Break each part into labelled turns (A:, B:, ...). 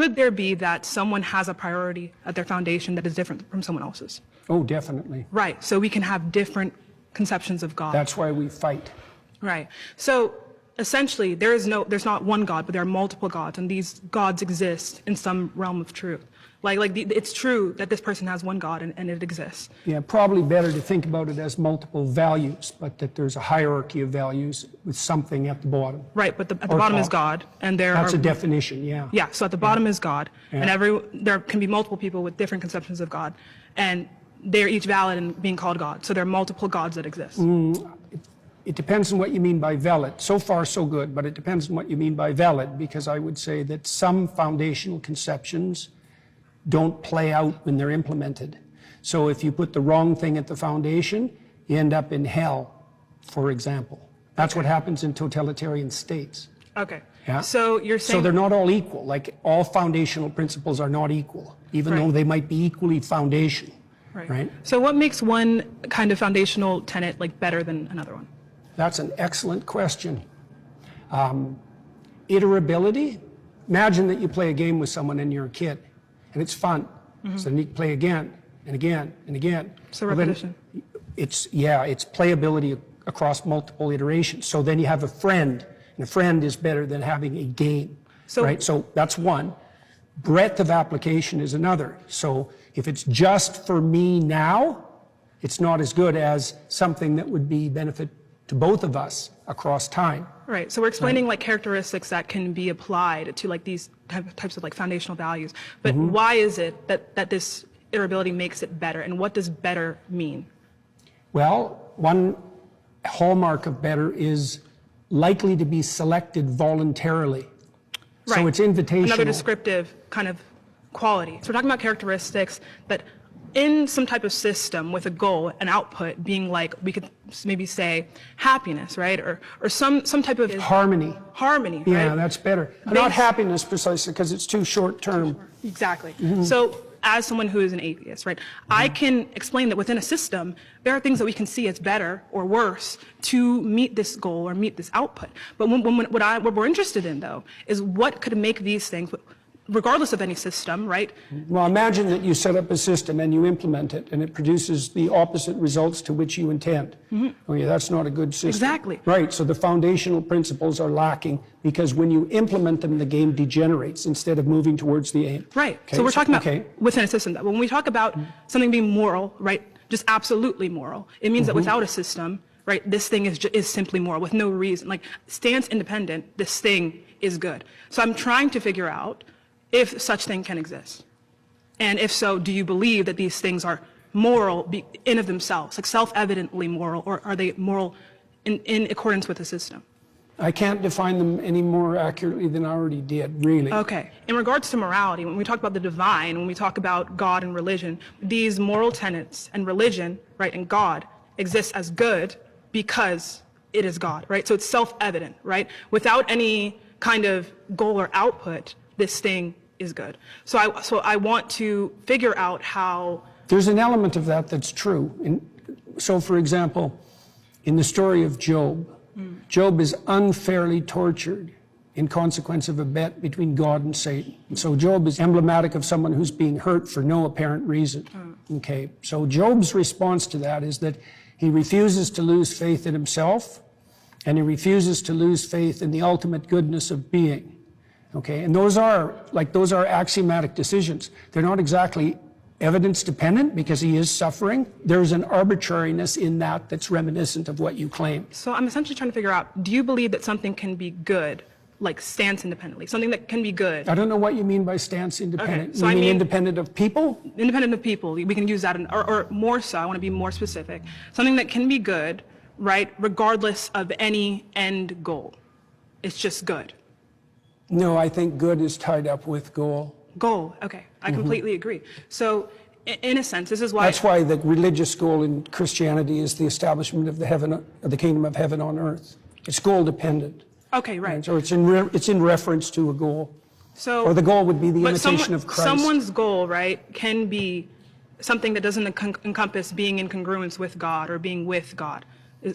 A: could there be that someone has a priority at their foundation that is different from someone else's?
B: Oh, definitely.
A: Right. So we can have different conceptions of God.
B: That's why we fight.
A: Right. So essentially, there's not one God, but there are multiple gods, and these gods exist in some realm of truth. It's true that this person has one God and it exists.
B: Yeah, probably better to think about it as multiple values, but that there's a hierarchy of values with something at the bottom.
A: Right, but at the bottom is God, and
B: That's a definition, yeah.
A: Yeah, so at the bottom is God, and there can be multiple people with different conceptions of God, and they're each valid in being called God. So there are multiple gods that exist.
B: It depends on what you mean by valid. So far, so good, but it depends on what you mean by valid, because I would say that some foundational conceptions don't play out when they're implemented. So if you put the wrong thing at the foundation, you end up in hell, for example. That's what happens in totalitarian states.
A: Okay.
B: Yeah?
A: So you're saying...
B: So they're not all equal. Like, all foundational principles are not equal, even though they might be equally foundational. Right.
A: So what makes one kind of foundational tenet better than another one?
B: That's an excellent question. Iterability. Imagine that you play a game with someone and you're a kid, and it's fun. So then you can play again and again and again.
A: So repetition.
B: It's playability across multiple iterations. So then you have a friend, and a friend is better than having a game. Right? So that's one. Breadth of application is another. So if it's just for me now, it's not as good as something that would be benefit to both of us across time.
A: Right. So we're explaining characteristics that can be applied to these types of foundational values. But why is it that this iterability makes it better, and what does better mean? Well,
B: one hallmark of better is likely to be selected voluntarily.
A: Right.
B: So it's invitational.
A: Another descriptive kind of quality. So we're talking about characteristics that in some type of system with a goal, an output being we could maybe say happiness, right? Or some type of
B: harmony.
A: Harmony, right?
B: Yeah, that's better. Not happiness precisely, because it's too short term.
A: Exactly. So as someone who is an atheist, right, I can explain that within a system, there are things that we can see as better or worse to meet this goal or meet this output. But what we're interested in, though, is what could make these things, regardless of any system, right?
B: Well, imagine that you set up a system and you implement it, and it produces the opposite results to which you intend. Oh yeah, that's not a good system.
A: Exactly.
B: Right, so the foundational principles are lacking, because when you implement them, the game degenerates instead of moving towards the aim.
A: Right, so we're talking about within a system. When we talk about something being moral, right, just absolutely moral, it means that without a system, right, this thing is simply moral with no reason. Stance independent, this thing is good. So I'm trying to figure out if such thing can exist. And if so, do you believe that these things are moral in of themselves, self-evidently moral, or are they moral in accordance with the system?
B: I can't define them any more accurately than I already did, really.
A: Okay. In regards to morality, when we talk about the divine, when we talk about God and religion, these moral tenets and religion, right, and God exists as good because it is God, right? So it's self-evident, right? Without any kind of goal or output, this thing is good. So I want to figure out how...
B: There's an element of that that's true. So, for example, in the story of Job, Job is unfairly tortured in consequence of a bet between God and Satan. And so Job is emblematic of someone who's being hurt for no apparent reason. Okay, so Job's response to that is that he refuses to lose faith in himself, and he refuses to lose faith in the ultimate goodness of being. Okay, and those are axiomatic decisions. They're not exactly evidence dependent, because he is suffering. There's an arbitrariness in that that's reminiscent of what you claim.
A: So I'm essentially trying to figure out, do you believe that something can be good, stance independently, something that can be good?
B: I don't know what you mean by stance independent.
A: Okay, so
B: you mean independent of people?
A: Independent of people. We can use that, or more so, I want to be more specific. Something that can be good, right, regardless of any end goal. It's just good.
B: No, I think good is tied up with goal.
A: Goal, okay. I completely agree. So, in a sense, this is why...
B: That's why the religious goal in Christianity is the establishment of the kingdom of heaven on earth. It's goal dependent.
A: Okay, right.
B: And so it's in reference to a goal.
A: So,
B: or the goal would be the imitation of Christ.
A: Someone's goal, right, can be something that doesn't encompass being in congruence with God or being with God.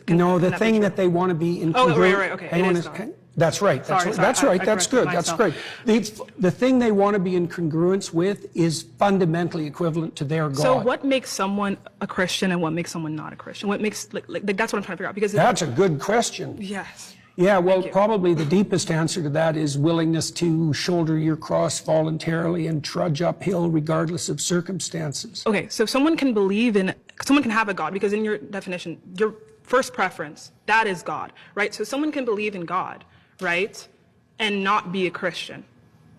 B: No, the thing that they want to be in congruence...
A: Oh, right, okay.
B: That's right.
A: Sorry,
B: That's right.
A: I
B: That's good.
A: corrected
B: That's
A: myself.
B: great. The thing they want to be in congruence with is fundamentally equivalent to their God.
A: So what makes someone a Christian and what makes someone not a Christian? What makes, like that's what I'm trying to figure out. Because
B: That's a good question.
A: yes.
B: Yeah, well,
A: you.
B: probably the deepest answer to that is willingness to shoulder your cross voluntarily and trudge uphill regardless of circumstances.
A: Okay, so someone can have a God, because in your definition, your first preference, that is God, right? So someone can believe in God, right, and not be a Christian,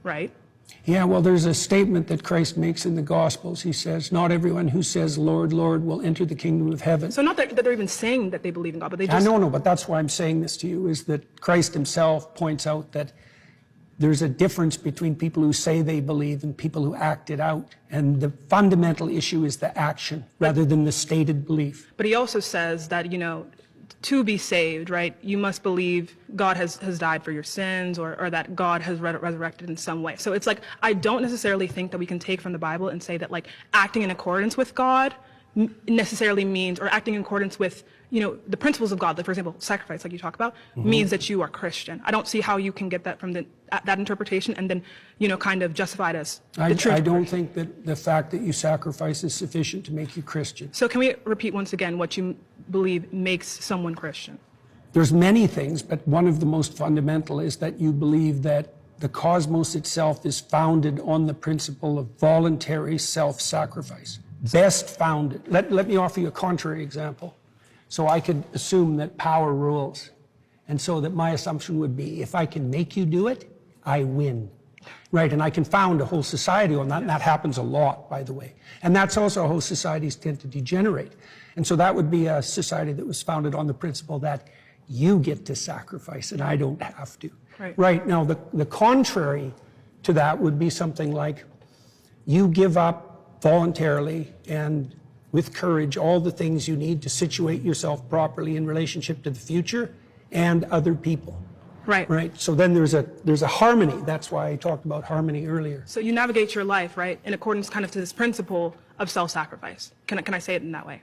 A: right?
B: Yeah, well, there's a statement that Christ makes in the Gospels. He says, not everyone who says, Lord, Lord, will enter the kingdom of heaven.
A: So not that they're even saying that they believe in God, but they just...
B: No, but that's why I'm saying this to you, is that Christ himself points out that there's a difference between people who say they believe and people who act it out. And the fundamental issue is the action rather than the stated belief.
A: But he also says that, to be saved, right, you must believe God has died for your sins, or that God has resurrected in some way. So it's like, I don't necessarily think that we can take from the Bible and say that, like, acting in accordance with God necessarily means, or acting in accordance with, the principles of God, like, for example, sacrifice, like you talk about, means that you are Christian. I don't see how you can get that from that interpretation and then, kind of justify it as the truth.
B: I don't think that the fact that you sacrifice is sufficient to make you Christian.
A: So can we repeat once again what you believe makes someone Christian?
B: There's many things, but one of the most fundamental is that you believe that the cosmos itself is founded on the principle of voluntary self-sacrifice. Best founded. Let me offer you a contrary example. So I could assume that power rules. And so that my assumption would be, if I can make you do it, I win. Right, and I can found a whole society on that, and that happens a lot, by the way. And that's also how societies tend to degenerate. And so that would be a society that was founded on the principle that you get to sacrifice and I don't have to. Right, now the contrary to that would be something like, you give up voluntarily and with courage all the things you need to situate yourself properly in relationship to the future and other people. Right. So then there's a harmony. That's why I talked about harmony earlier.
A: So you navigate your life, right, in accordance kind of to this principle of self-sacrifice. Can I say it in that way?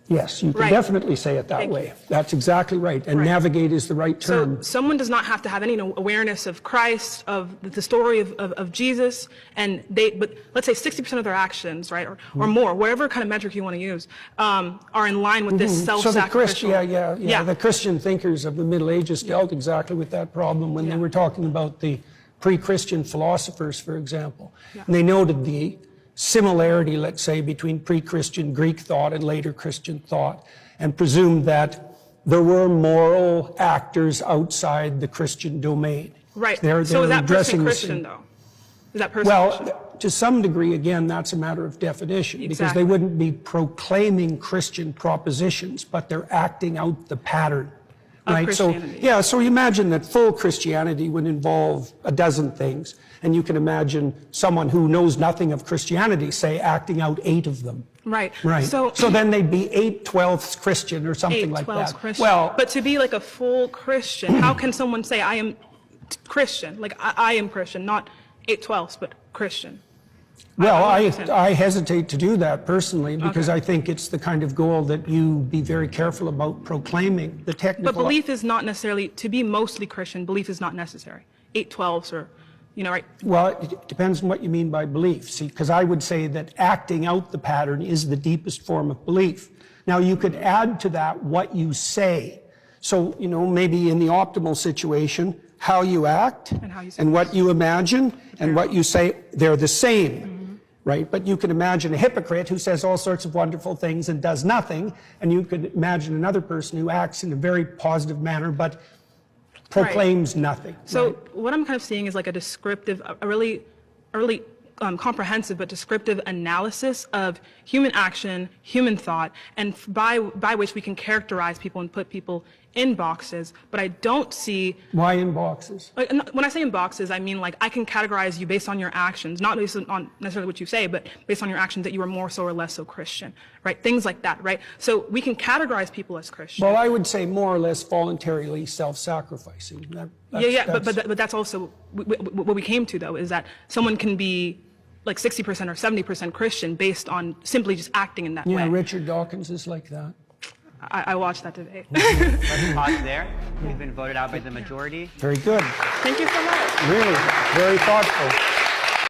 B: Yes, you can definitely say it that way. That's exactly right. And navigate is the right term.
A: So someone does not have to have any awareness of Christ, of the story of Jesus, but let's say 60% of their actions, right, or more, whatever kind of metric you want to use, are in line with this self-sacrificial.
B: So the Christian thinkers of the Middle Ages dealt exactly with that problem when they were talking about the pre-Christian philosophers, for example. And they noted the similarity, let's say, between pre-Christian Greek thought and later Christian thought, and presumed that there were moral actors outside the Christian domain.
A: Right. So is that person Christian, though? Is that person Christian?
B: Well, to some degree, again, that's a matter of definition, because they wouldn't be proclaiming Christian propositions, but they're acting out the pattern. Right. So imagine that full Christianity would involve a dozen things, and you can imagine someone who knows nothing of Christianity, say, acting out 8 of them.
A: Right.
B: So then they'd be 8/12 Christian or something like that.
A: Christian. Well, but to be like a full Christian, how can someone say I am Christian? Like I am Christian, not 8/12, but Christian.
B: Well, I hesitate to do that personally, because I think it's the kind of goal that you be very careful about proclaiming. The technical.
A: But belief is not necessarily, to be mostly Christian, belief is not necessary. 8/12s or, right?
B: Well, it depends on what you mean by belief. See, because I would say that acting out the pattern is the deepest form of belief. Now, you could add to that what you say. So, maybe in the optimal situation, how you act and what you imagine and what you say, they're the same. Right? But you can imagine a hypocrite who says all sorts of wonderful things and does nothing, and you could imagine another person who acts in a very positive manner but proclaims nothing.
A: So what I'm kind of seeing is like a descriptive, a really comprehensive but descriptive analysis of human action, human thought, and by which we can characterize people and put people in boxes. But I don't see...
B: Why in boxes?
A: When I say in boxes, I mean like I can categorize you based on your actions, not based on necessarily what you say, but based on your actions that you are more so or less so Christian, right? Things like that, right? So we can categorize people as Christian.
B: Well, I would say more or less voluntarily self-sacrificing.
A: But that's also what we came to, though, is that someone can be like 60% or 70% Christian based on simply just acting in that way.
B: Yeah, Richard Dawkins is like that.
A: I watched that debate.
C: Let's pause there. We've been voted out by the majority.
B: Very good.
A: Thank you so much.
B: Really, very thoughtful.